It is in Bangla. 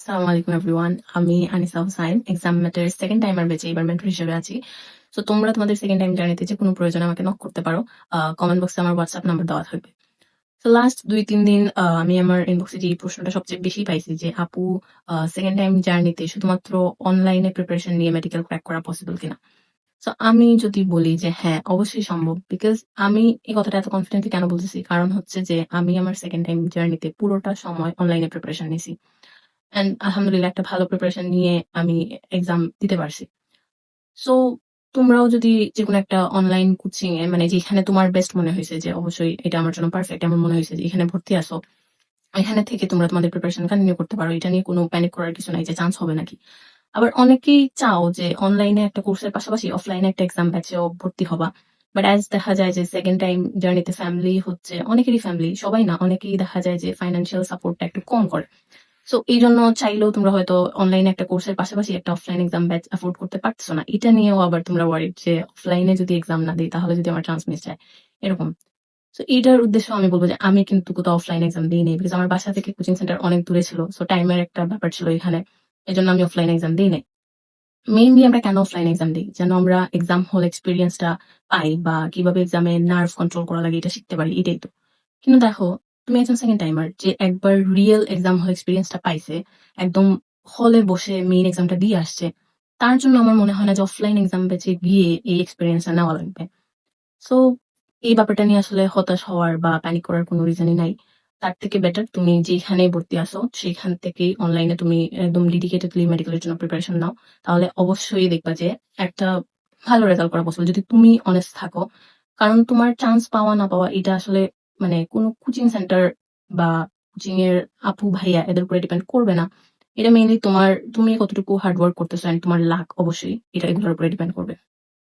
আসসালামু আলাইকুম এভরিওয়ান। আমি আনিসা হোসাইন। এক্সাম ম্যাটের সেকেন্ড টাইমার ব্যাচে এবার মেন্টর হিসেবে আছি। সো তোমরা তোমাদের সেকেন্ড টাইম জার্নিতে যে কোনো প্রয়োজনে আমাকে নক করতে পারো। কমেন্ট বক্সে আমার হোয়াটসঅ্যাপ নাম্বার দেওয়া থাকবে। তো লাস্ট ২-৩ দিন আমি আমার ইনবক্সে যে প্রশ্নটা সবচেয়ে বেশি পাইছি যে আপু সেকেন্ড টাইম জার্নিতে শুধুমাত্র অনলাইনে প্রিপারেশন নিয়ে মেডিকেল ক্র্যাক করা পসিবল কিনা? সো আমি যদি বলি যে হ্যাঁ, অবশ্যই সম্ভব। বিকজ আমি এই কথাটা এত কনফিডেন্টলি কেন বলতেছি? কারণ হচ্ছে যে আমি আমার সেকেন্ড টাইম জার্নিতে পুরোটা সময় অনলাইনে প্রিপারেশন নিছি। অ্যান্ড আলহামদুলিল্লাহ একটা ভালো প্রিপারেশন নিয়ে আমি এক্সাম দিতে পারছি। সো তোমরাও যদি যেকোনো একটা অনলাইন কোচিং এ মানে যেখানে তোমার বেস্ট মনে হইছে যে অবশ্যই এটা আমার জন্য পারফেক্ট এমন মনে হইছে যে এখানে ভর্তি আসো, এখানে থেকে তোমরা তোমাদের প্রিপারেশন কন্টিনিউ করতে পারো। এটা নিয়ে কোনো প্যানিক করার কিছু নাই যে চান্স হবে নাকি। আবার অনেকেই চাও যে অনলাইনে একটা কোর্সের পাশাপাশি অফলাইনে একটা এক্সাম ব্যাচেও ভর্তি হবা। বাট অ্যাজ দেখা যায় যে সেকেন্ড টাইম জার্নিতে ফ্যামিলি হচ্ছে অনেকেরই ফ্যামিলি, সবাই না, অনেকেই দেখা যায় যে ফাইন্যান্সিয়াল সাপোর্টটা একটু কম করে। সো এইজন্য চাইলেও তোমরা হয়তো অনলাইনে একটা কোর্সের পাশাপাশি একটা অফলাইন এক্সাম ব্যাচ এফোর্ড করতে পারতেছো না। এটা নিয়েও আবার তোমরা ওয়ারিড যে অফলাইনে যদি এক্সাম না দিই তাহলে যদি আমার চান্স মিস যায়। এরকম। সো এইটার উদ্দেশ্যে আমি বলব যে আমি কিন্তু কোথাও অফলাইন এক্সাম দিই নাই। বিকজ আমার বাসা থেকে কোচিং সেন্টার অনেক দূরে ছিল। সো টাইমের একটা ব্যাপার ছিল এখানে। এজন্য আমি অফলাইন এক্সাম দিই নাই। মেইনলি আমরা কেন অফলাইন এক্সাম দিই? যেন আমরা এক্সাম হল এক্সপেরিয়েন্সটা পাই বা কিভাবে এক্সামে নার্ভ কন্ট্রোল করা লাগে এটা শিখতে পারি, এটাই তো। কিন্তু দেখো, তুমি একজন সেকেন্ড টাইমার যে একবার রিয়েল এক্সাম হল এক্সপেরিয়েন্সটা পাইছে, একদম হলে বসে মেইন এক্সামটা দিয়ে আসছে। তার জন্য আমার মনে হয় না যে অফলাইন এক্সাম ব্যাচে গিয়ে এই এক্সপেরিয়েন্সটা নেওয়া লাগবে। সো এই ব্যাপারটা নিয়ে আসলে হতাশ হওয়ার বা প্যানিক করার কোনো রিজনই নাই। তার থেকে বেটার তুমি যেখানে ভর্তি আসো সেখান থেকেই অনলাইনে তুমি একদম ডেডিকেটেডলি মেডিকেলের জন্য প্রিপারেশন নাও। তাহলে অবশ্যই দেখবা যে একটা ভালো রেজাল্ট করা পসিবল যদি তুমি অনেস্ট থাকো। কারণ তোমার চান্স পাওয়া না পাওয়া এটা আসলে মানে কোনো কোচিং সেন্টার বা কোচিং এর আপু ভাইয়া এদের উপরে ডিপেন্ড করবে না। এটা মেইনলি তুমি কতটুকু হার্ড ওয়ার্ক করতেছো এন্ড তোমার লাক অবশ্যই এটা এগুলোর উপরে ডিপেন্ড করবে।